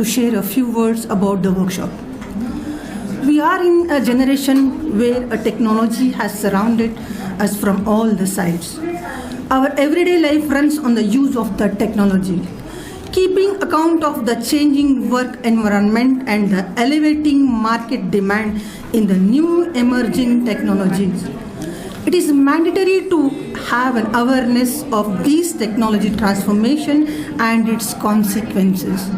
to share a few words about the workshop. We are in a generation where a technology has surrounded us from all the sides. Our everyday life runs on the use of the technology. Keeping account of the changing work environment and the elevating market demand in the new emerging technologies, it is mandatory to have an awareness of these technology transformation and its consequences.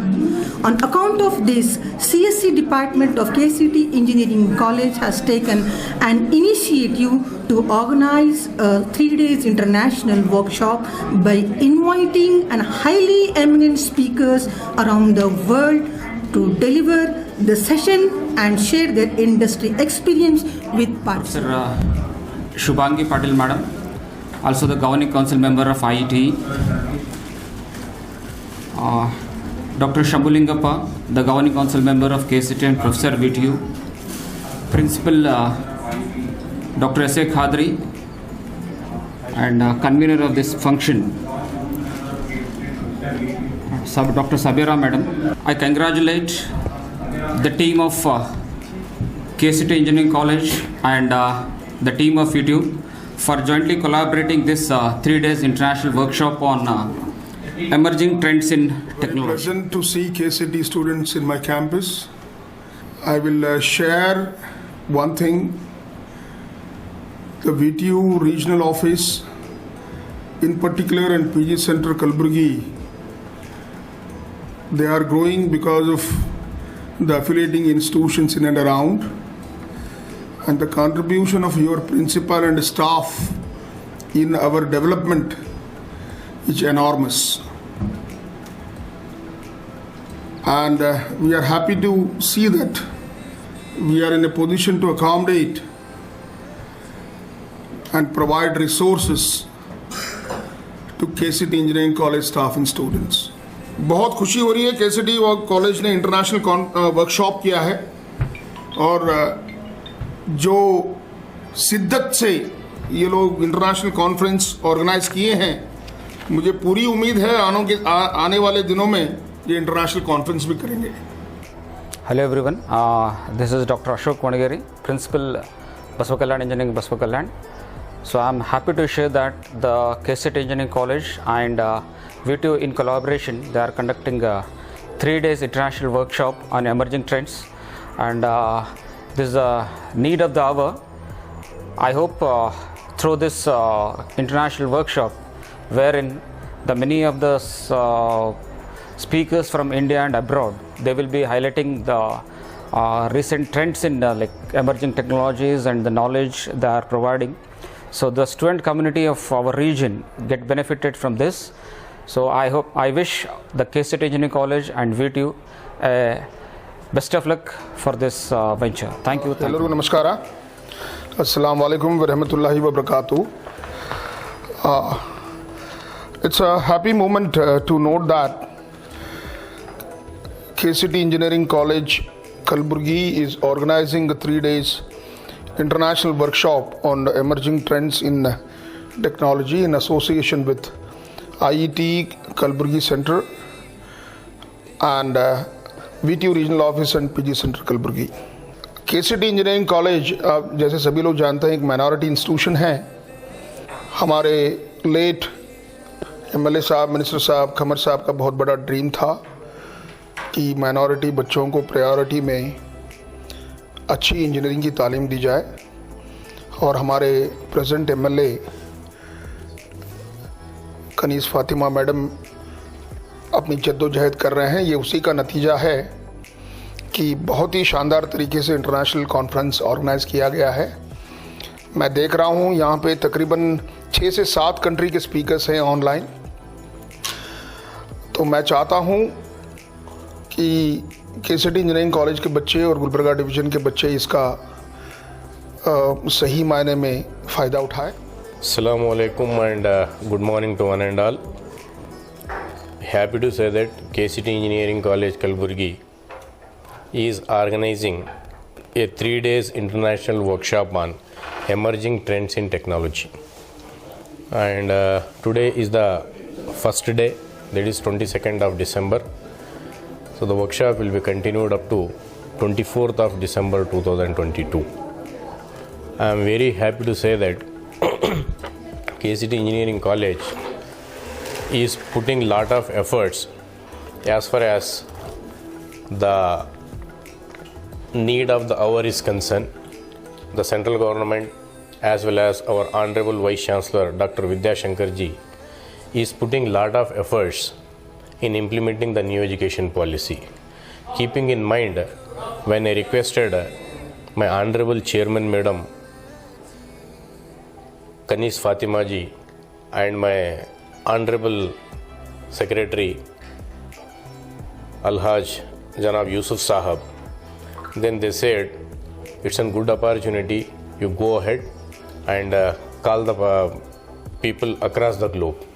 On account of this, CSC Department of KCT Engineering College has taken an initiative to organize a 3 days international workshop by inviting and highly eminent speakers around the world to deliver the session and share their industry experience with participants. Shubhangi Patil Madam, also the Governing Council member of IET. Dr. Shambulingappa, the Governing Council member of KCT and Professor VTU. Principal Dr. S.A. Khadri and convener of this function, Dr. Sabira Madam. I congratulate the team of KCT Engineering College and the team of VTU for jointly collaborating this 3 days international workshop on emerging trends in technology. Pleasant to see KCT students in my campus. I will share one thing. The VTU regional office, in particular, and PG Center Kalaburagi, they are growing because of the affiliating institutions in and around, and the contribution of your principal and staff in our development is enormous. And we are happy to see that we are in a position to accommodate and provide resources to KCT Engineering College staff and students. बहुत खुशी हो रही है, KCT college ने international workshop किया है और जो शिद्दत से ये लोग इंटरनेशनल कॉन्फ्रेंस ऑर्गेनाइज किए हैं, मुझे पूरी उम्मीद है आने वाले दिनों में ये इंटरनेशनल कॉन्फ्रेंस भी करेंगे. Hello everyone, this is Dr. Ashok Vanagiri, Principal Basavakalyan Engineering, Basavakalyan. So I'm happy to share that the KCT Engineering College and VTU in collaboration, they are conducting a 3 days international workshop on emerging trends, and this is a need of the hour. I hope through this international workshop, wherein the many of the speakers from India and abroad, they will be highlighting the recent trends in like emerging technologies and the knowledge they are providing. So the student community of our region get benefited from this. So I wish the KCT Engineering College and VTU best of luck for this venture. Thank you. Hello, namaskara. Assalamu alaikum wa rahmatullahi wa barakatuh. It's a happy moment to note that KCT Engineering College Kalaburagi is organizing a 3 days international workshop on emerging trends in technology in association with IET Kalaburagi Center and VTU Regional Office and PG Center Kalaburagi. KCT Engineering College, जैसे सभी लोग जानते हैं, एक minority institution है. हमारे late MLA साहब, minister साहब, खमर साहब का बहुत बड़ा ड्रीम था कि माइनॉरिटी बच्चों को प्रायोरिटी में अच्छी इंजीनियरिंग की तालीम दी जाए, और हमारे present MLA Kaneez Fatima madam अपनी जद्दोजहद कर रहे हैं. ये उसी का नतीजा है कि बहुत ही शानदार तरीके से इंटरनेशनल कॉन्फ्रेंस ऑर्गेनाइज किया गया है. मैं देख रहा हूँ यहाँ पे तकरीबन 6 से 7 कंट्री के स्पीकर्स हैं ऑनलाइन. तो मैं चाहता हूँ कि KCT इंजीनियरिंग कॉलेज के बच्चे और गुलबर्गा डिवीज़न के बच्चे इसका सही मायने में फ़ायदा उठाएं. Assalamu alaikum and good morning to one and all. Happy to say that KCT Engineering College Kalaburagi is organizing a 3 days international workshop on emerging trends in technology. And today is the first day, that is 22nd of December. So the workshop will be continued up to 24th of December 2022. I am very happy to say that KCT Engineering College is putting lot of efforts as far as the need of the hour is concerned. The central government as well as our Honorable Vice Chancellor Dr. Vidya Shankarji is putting lot of efforts in implementing the new education policy. Keeping in mind, when I requested my Honorable Chairman Madam Kanis Fatima ji and my Honorable Secretary Alhaj Janab Yusuf Sahab, then they said it's a good opportunity, you go ahead and call the people across the globe.